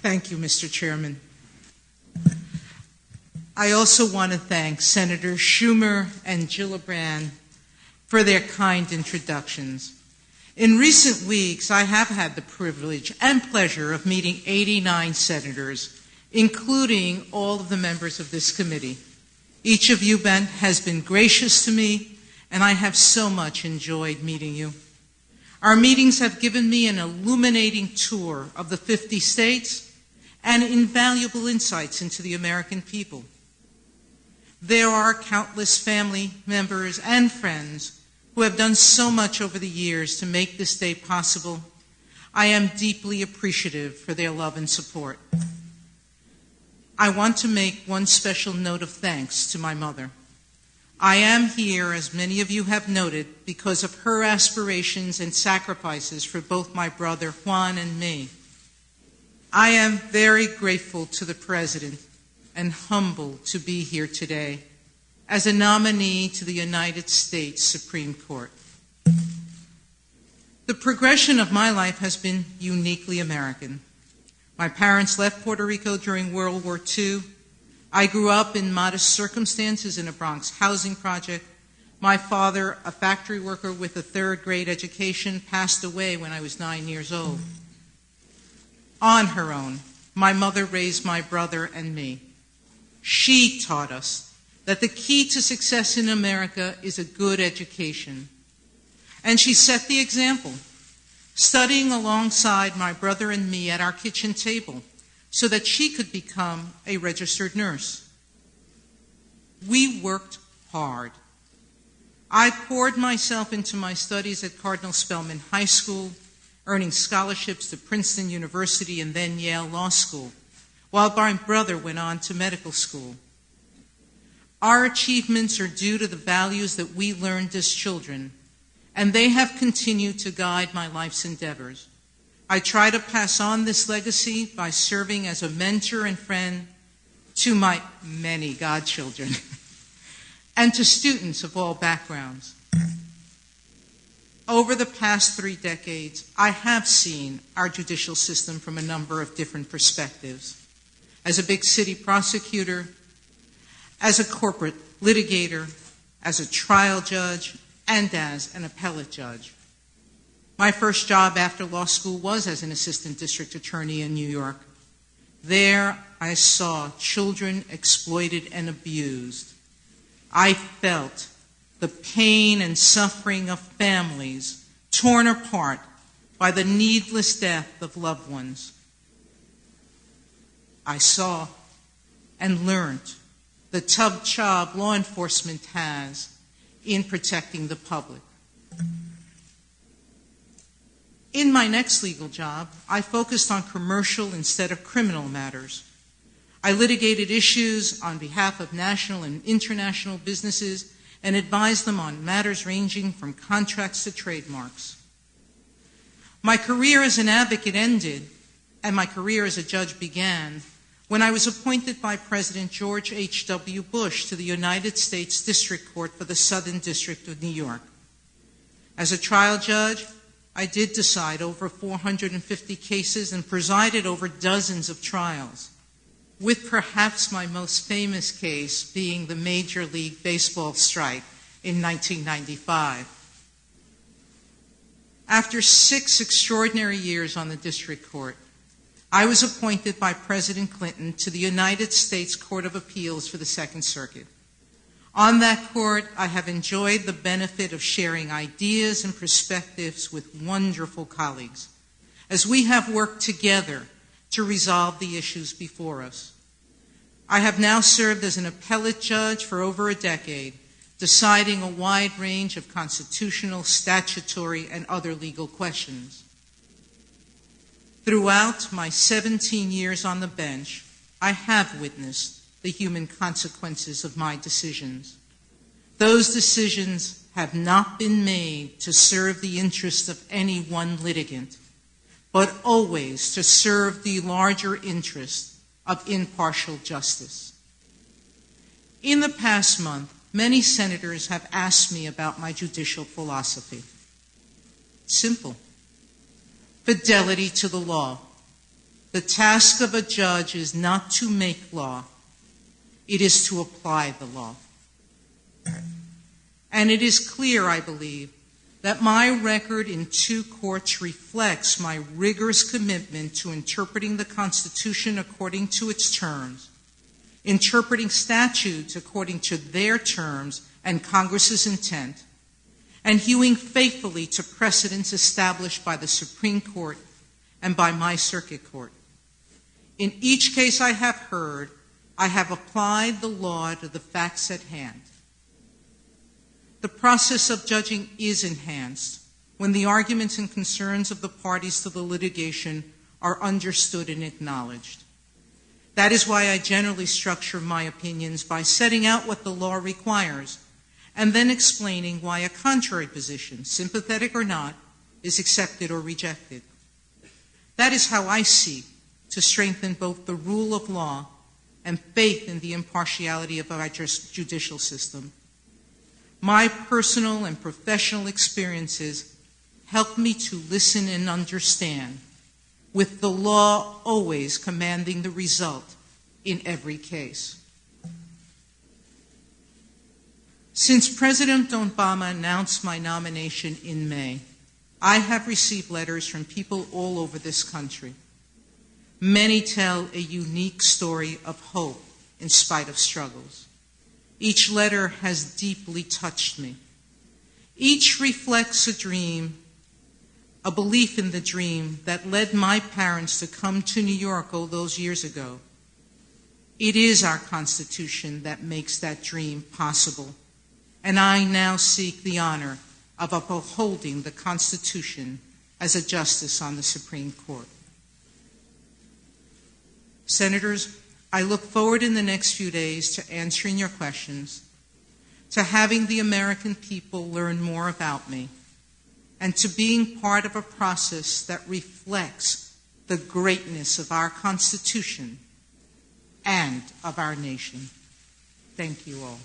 Thank you, Mr. Chairman. I also want to thank Senator Schumer and Gillibrand for their kind introductions. In recent weeks, I have had the privilege and pleasure of meeting 89 senators, including all of the members of this committee. Each of you has been gracious to me, and I have so much enjoyed meeting you. Our meetings have given me an illuminating tour of the 50 states and invaluable insights into the American people. There are countless family members and friends who have done so much over the years to make this day possible. I am deeply appreciative for their love and support. I want to make one special note of thanks to my mother. I am here, as many of you have noted, because of her aspirations and sacrifices for both my brother Juan and me. I am very grateful to the President and humbled to be here today as a nominee to the United States Supreme Court. The progression of my life has been uniquely American. My parents left Puerto Rico during World War II. I grew up in modest circumstances in a Bronx housing project. My father, a factory worker with a third-grade education, passed away when I was 9 years old. On her own, my mother raised my brother and me. She taught us that the key to success in America is a good education. And she set the example, studying alongside my brother and me at our kitchen table so that she could become a registered nurse. We worked hard. I poured myself into my studies at Cardinal Spellman High School, earning scholarships to Princeton University and then Yale Law School, while my brother went on to medical school. Our achievements are due to the values that we learned as children, and they have continued to guide my life's endeavors. I try to pass on this legacy by serving as a mentor and friend to my many godchildren and to students of all backgrounds. Over the past 3 decades, I have seen our judicial system from a number of different perspectives. As a big city prosecutor, as a corporate litigator, as a trial judge, and as an appellate judge. My first job after law school was as an assistant district attorney in New York. There, I saw children exploited and abused. I felt the pain and suffering of families torn apart by the needless death of loved ones. I saw and learned the tough job law enforcement has in protecting the public. In my next legal job, I focused on commercial instead of criminal matters. I litigated issues on behalf of national and international businesses and advised them on matters ranging from contracts to trademarks. My career as an advocate ended, and my career as a judge began when I was appointed by President George H.W. Bush to the United States District Court for the Southern District of New York. As a trial judge, I did decide over 450 cases and presided over dozens of trials, with perhaps my most famous case being the Major League Baseball strike in 1995. After 6 extraordinary years on the district court, I was appointed by President Clinton to the United States Court of Appeals for the Second Circuit. On that court, I have enjoyed the benefit of sharing ideas and perspectives with wonderful colleagues as we have worked together to resolve the issues before us. I have now served as an appellate judge for over a decade, deciding a wide range of constitutional, statutory, and other legal questions. Throughout my 17 years on the bench, I have witnessed the human consequences of my decisions. Those decisions have not been made to serve the interests of any one litigant, but always to serve the larger interest of impartial justice. In the past month, many senators have asked me about my judicial philosophy. Simple. Fidelity to the law. The task of a judge is not to make law, it is to apply the law. And it is clear, I believe, that my record in 2 courts reflects my rigorous commitment to interpreting the Constitution according to its terms, interpreting statutes according to their terms and Congress's intent, and hewing faithfully to precedents established by the Supreme Court and by my circuit court. In each case I have heard, I have applied the law to the facts at hand. The process of judging is enhanced when the arguments and concerns of the parties to the litigation are understood and acknowledged. That is why I generally structure my opinions by setting out what the law requires and then explaining why a contrary position, sympathetic or not, is accepted or rejected. That is how I seek to strengthen both the rule of law and faith in the impartiality of our judicial system. My personal and professional experiences help me to listen and understand, with the law always commanding the result in every case. Since President Obama announced my nomination in May, I have received letters from people all over this country. Many tell a unique story of hope in spite of struggles. Each letter has deeply touched me. Each reflects a dream, a belief in the dream that led my parents to come to New York all those years ago. It is our Constitution that makes that dream possible, and I now seek the honor of upholding the Constitution as a justice on the Supreme Court. Senators, I look forward in the next few days to answering your questions, to having the American people learn more about me, and to being part of a process that reflects the greatness of our Constitution and of our nation. Thank you all.